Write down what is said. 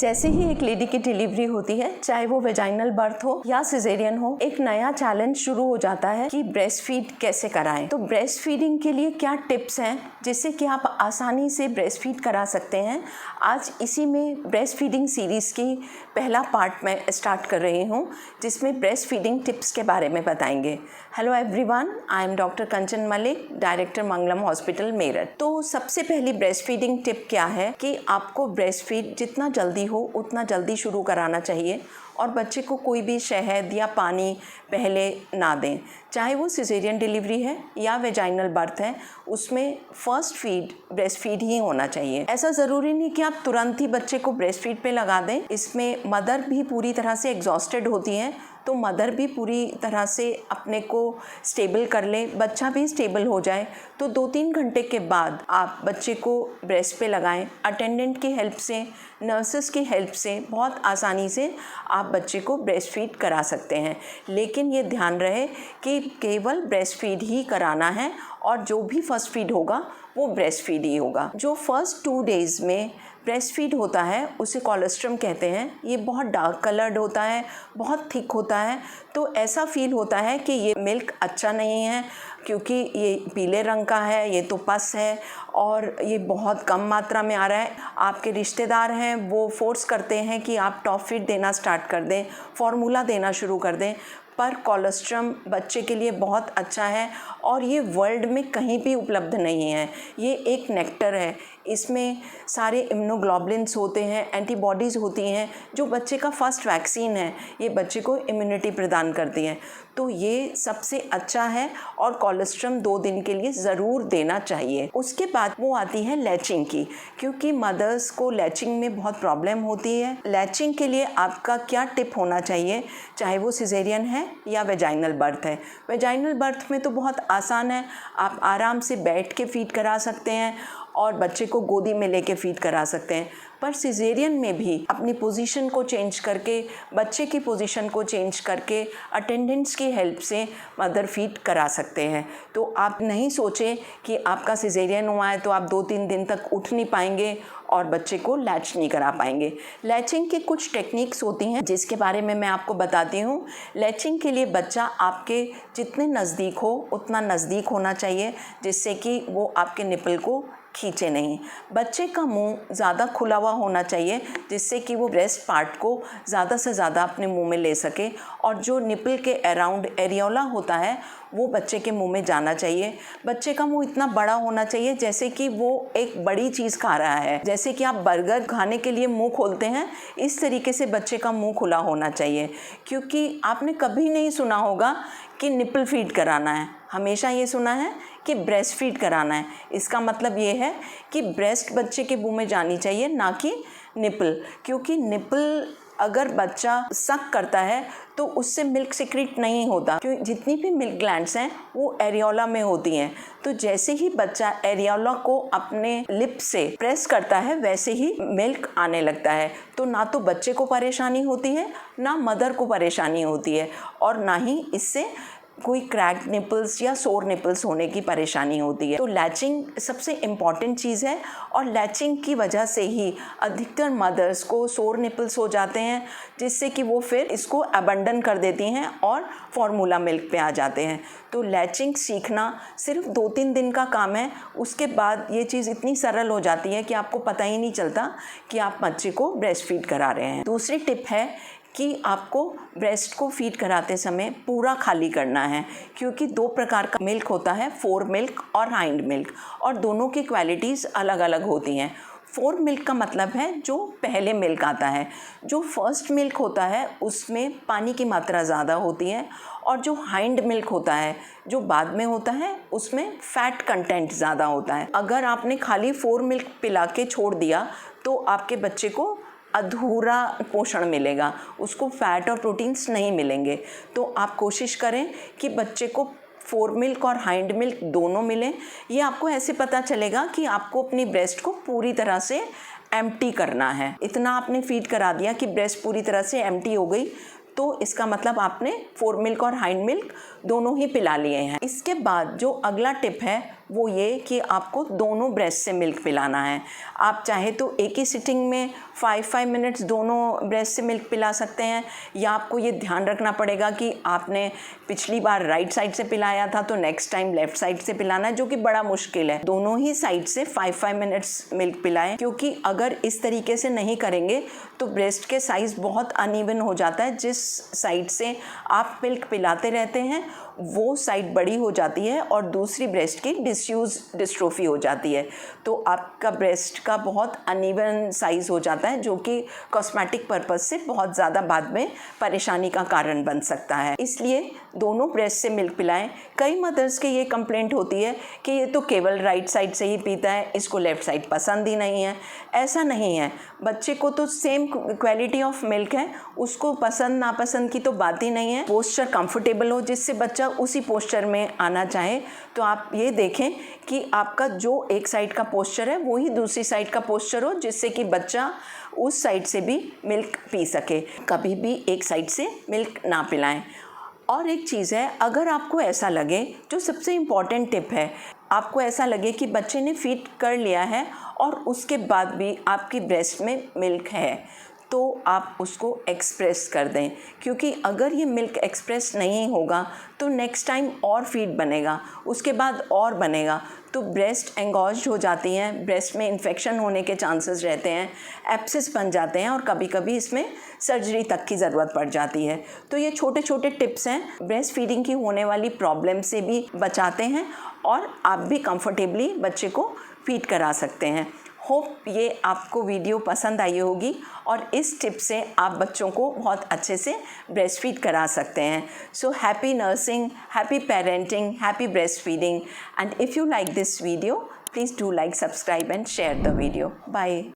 जैसे ही एक लेडी की डिलीवरी होती है, चाहे वो वेजाइनल बर्थ हो या सिजेरियन हो, एक नया चैलेंज शुरू हो जाता है कि ब्रेस्ट फीड कैसे कराएं। तो ब्रेस्ट फीडिंग के लिए क्या टिप्स हैं जिससे कि आप आसानी से ब्रेस्ट फीड करा सकते हैं। आज इसी में ब्रेस्ट फीडिंग सीरीज़ की पहला पार्ट मैं स्टार्ट कर रही हूँ, जिसमें ब्रेस्ट फीडिंग टिप्स के बारे में बताएंगे। Hello everyone, I am doctor Kanchan Malik, director Mangalam hospital Meerut. तो सबसे पहली ब्रेस्ट फीडिंग टिप क्या है कि आपको ब्रेस्ट फीड जितना जल्दी हो उतना जल्दी शुरू कराना चाहिए और बच्चे को कोई भी शहद या पानी पहले ना दें। चाहे वो सिजेरियन डिलीवरी है या वेजाइनल बर्थ है, उसमें फर्स्ट फीड ब्रेस्ट फीड ही होना चाहिए। ऐसा ज़रूरी नहीं कि आप तुरंत ही बच्चे को ब्रेस्ट फीड पे लगा दें। इसमें मदर भी पूरी तरह से एग्जॉस्टेड होती हैं, तो मदर भी पूरी तरह से अपने को स्टेबल कर ले, बच्चा भी स्टेबल हो जाए, तो 2-3 घंटे के बाद आप बच्चे को ब्रेस्ट पे लगाएं। अटेंडेंट की हेल्प से, नर्सेस की हेल्प से बहुत आसानी से आप बच्चे को ब्रेस्ट फीड करा सकते हैं। लेकिन ये ध्यान रहे कि केवल ब्रेस्ट फीड ही कराना है और जो भी फर्स्ट फीड होगा वो ब्रेस्ट फीड ही होगा। जो फर्स्ट 2 डेज़ में ब्रेस्ट फीड होता है उसे कोलोस्ट्रम कहते हैं। ये बहुत डार्क कलर्ड होता है, बहुत थिक होता है, तो ऐसा फील होता है कि ये मिल्क अच्छा नहीं है क्योंकि ये पीले रंग का है, ये तो पस है और ये बहुत कम मात्रा में आ रहा है। आपके रिश्तेदार हैं वो फोर्स करते हैं कि आप टॉप फीड देना स्टार्ट कर दें, फार्मूला देना शुरू कर दें, पर कोलोस्ट्रम बच्चे के लिए बहुत अच्छा है और ये वर्ल्ड में कहीं भी उपलब्ध नहीं है। ये एक नेक्टर है, इसमें सारे इम्यूनोग्लोबुलिन्स होते हैं, एंटीबॉडीज़ होती हैं, जो बच्चे का फर्स्ट वैक्सीन है। ये बच्चे को इम्यूनिटी प्रदान करती हैं, तो ये सबसे अच्छा है और कोलोस्ट्रम 2 दिन के लिए ज़रूर देना चाहिए। उसके बाद वो आती है लैचिंग की, क्योंकि मदर्स को लैचिंग में बहुत प्रॉब्लम होती है। लैचिंग के लिए आपका क्या टिप होना चाहिए, चाहे वो सिजेरियन है या वेजाइनल बर्थ है। वेजाइनल बर्थ में तो बहुत आसान है, आप आराम से बैठ के फीड करा सकते हैं और बच्चे को गोदी में लेके फीड करा सकते हैं। पर सिजेरियन में भी अपनी पोजीशन को चेंज करके, बच्चे की पोजीशन को चेंज करके, अटेंडेंट्स की हेल्प से मदर फीड करा सकते हैं। तो आप नहीं सोचें कि आपका सिजेरियन हुआ है तो आप 2-3 दिन तक उठ नहीं पाएंगे और बच्चे को लैच नहीं करा पाएंगे। लैचिंग की कुछ टेक्निक्स होती हैं जिसके बारे में मैं आपको बताती हूँ। लैचिंग के लिए बच्चा आपके जितने नज़दीक हो उतना नज़दीक होना चाहिए, जिससे कि वो आपके निपल को खींचे नहीं। बच्चे का मुंह ज़्यादा खुला हुआ होना चाहिए, जिससे कि वो ब्रेस्ट पार्ट को ज़्यादा से ज़्यादा अपने मुंह में ले सके और जो निपल के अराउंड एरियोला होता है वो बच्चे के मुंह में जाना चाहिए। बच्चे का मुंह इतना बड़ा होना चाहिए जैसे कि वो एक बड़ी चीज़ खा रहा है। जैसे कि आप बर्गर खाने के लिए मुंह खोलते हैं, इस तरीके से बच्चे का मुंह खुला होना चाहिए। क्योंकि आपने कभी नहीं सुना होगा कि निपल फीड कराना है, हमेशा ये सुना है कि ब्रेस्ट फीड कराना है। इसका मतलब ये है कि ब्रेस्ट बच्चे के मुंह में जानी चाहिए, ना कि निपल। क्योंकि निपल अगर बच्चा सक करता है तो उससे मिल्क सिक्रीट नहीं होता, क्योंकि जितनी भी मिल्क ग्लैंड्स हैं वो एरियोला में होती हैं। तो जैसे ही बच्चा एरियोला को अपने लिप से प्रेस करता है वैसे ही मिल्क आने लगता है। तो ना तो बच्चे को परेशानी होती है, ना मदर को परेशानी होती है और ना ही इससे कोई क्रैक्ड निपल्स या सोर निपल्स होने की परेशानी होती है। तो लैचिंग सबसे इम्पॉर्टेंट चीज़ है और लैचिंग की वजह से ही अधिकतर मदर्स को सोर निपल्स हो जाते हैं, जिससे कि वो फिर इसको अबंडन कर देती हैं और फार्मूला मिल्क पे आ जाते हैं। तो लैचिंग सीखना सिर्फ 2-3 दिन का काम है, उसके बाद ये चीज़ इतनी सरल हो जाती है कि आपको पता ही नहीं चलता कि आप बच्चे को ब्रेस्ट फीड करा रहे हैं। दूसरी टिप है कि आपको ब्रेस्ट को फीड कराते समय पूरा खाली करना है, क्योंकि 2 प्रकार का मिल्क होता है, फोर मिल्क और हाइंड मिल्क, और दोनों की क्वालिटीज़ अलग अलग होती हैं। फोर मिल्क का मतलब है जो पहले मिल्क आता है। जो फर्स्ट मिल्क होता है उसमें पानी की मात्रा ज़्यादा होती है और जो हाइंड मिल्क होता है जो बाद में होता है उसमें फ़ैट कंटेंट ज़्यादा होता है। अगर आपने खाली 4 मिल्क पिला के छोड़ दिया तो आपके बच्चे को अधूरा पोषण मिलेगा, उसको फैट और प्रोटीन्स नहीं मिलेंगे। तो आप कोशिश करें कि बच्चे को 4 मिल्क और हाइंड मिल्क दोनों मिलें। ये आपको ऐसे पता चलेगा कि आपको अपनी ब्रेस्ट को पूरी तरह से एम्प्टी करना है। इतना आपने फीड करा दिया कि ब्रेस्ट पूरी तरह से एम्प्टी हो गई, तो इसका मतलब आपने 4 मिल्क और हाइंड मिल्क दोनों ही पिला लिए हैं। इसके बाद जो अगला टिप है वो ये कि आपको दोनों ब्रेस्ट से मिल्क पिलाना है। आप चाहे तो एक ही सिटिंग में 5 मिनट्स दोनों ब्रेस्ट से मिल्क पिला सकते हैं, या आपको ये ध्यान रखना पड़ेगा कि आपने पिछली बार राइट साइड से पिलाया था तो नेक्स्ट टाइम लेफ्ट साइड से पिलाना है, जो कि बड़ा मुश्किल है। दोनों ही साइड से 5 मिनट्स मिल्क पिलाएं, क्योंकि अगर इस तरीके से नहीं करेंगे तो ब्रेस्ट के साइज़ बहुत अनइवन हो जाता है। जिस साइड से आप मिल्क पिलाते रहते हैं वो साइड बड़ी हो जाती है और दूसरी ब्रेस्ट की डिसयूज डिस्ट्रोफी हो जाती है, तो आपका ब्रेस्ट का बहुत अनइवन साइज़ हो जाता है, जो कि कॉस्मेटिक पर्पज़ से बहुत ज़्यादा बाद में परेशानी का कारण बन सकता है। इसलिए दोनों ब्रेस्ट से मिल्क पिलाएं। कई मदर्स के ये कंप्लेंट होती है कि ये तो केवल राइट साइड से ही पीता है, इसको लेफ़्ट साइड पसंद ही नहीं है। ऐसा नहीं है, बच्चे को तो सेम क्वालिटी ऑफ मिल्क है, उसको पसंद नापसंद की तो बात ही नहीं है। पोस्चर कंफर्टेबल हो जिससे बच्चा उसी पोस्चर में आना चाहे, तो आप ये देखें कि आपका जो एक साइड का पोस्चर है वो ही दूसरी साइड का पोस्चर हो, जिससे कि बच्चा उस साइड से भी मिल्क पी सके। कभी भी एक साइड से मिल्क ना पिलाएं। और एक चीज़ है, अगर आपको ऐसा लगे, जो सबसे इम्पॉर्टेंट टिप है, आपको ऐसा लगे कि बच्चे ने फीड कर लिया है और उसके बाद भी आपकी ब्रेस्ट में मिल्क है, तो आप उसको एक्सप्रेस कर दें, क्योंकि अगर ये मिल्क एक्सप्रेस नहीं होगा तो नेक्स्ट टाइम और फीड बनेगा, उसके बाद और बनेगा, तो ब्रेस्ट एंगॉज्ड हो जाती हैं, ब्रेस्ट में इन्फेक्शन होने के चांसेस रहते हैं, एब्सेस बन जाते हैं और कभी कभी इसमें सर्जरी तक की ज़रूरत पड़ जाती है। तो ये छोटे छोटे टिप्स हैं, ब्रेस्ट फीडिंग की होने वाली प्रॉब्लम से भी बचाते हैं और आप भी कंफर्टेबली बच्चे को फीड करा सकते हैं। होप ये आपको वीडियो पसंद आई होगी और इस टिप से आप बच्चों को बहुत अच्छे से ब्रेस्ट फीड करा सकते हैं। So happy nursing, happy parenting, happy breast feeding, and if you like this video, please do like, subscribe and share the video. Bye.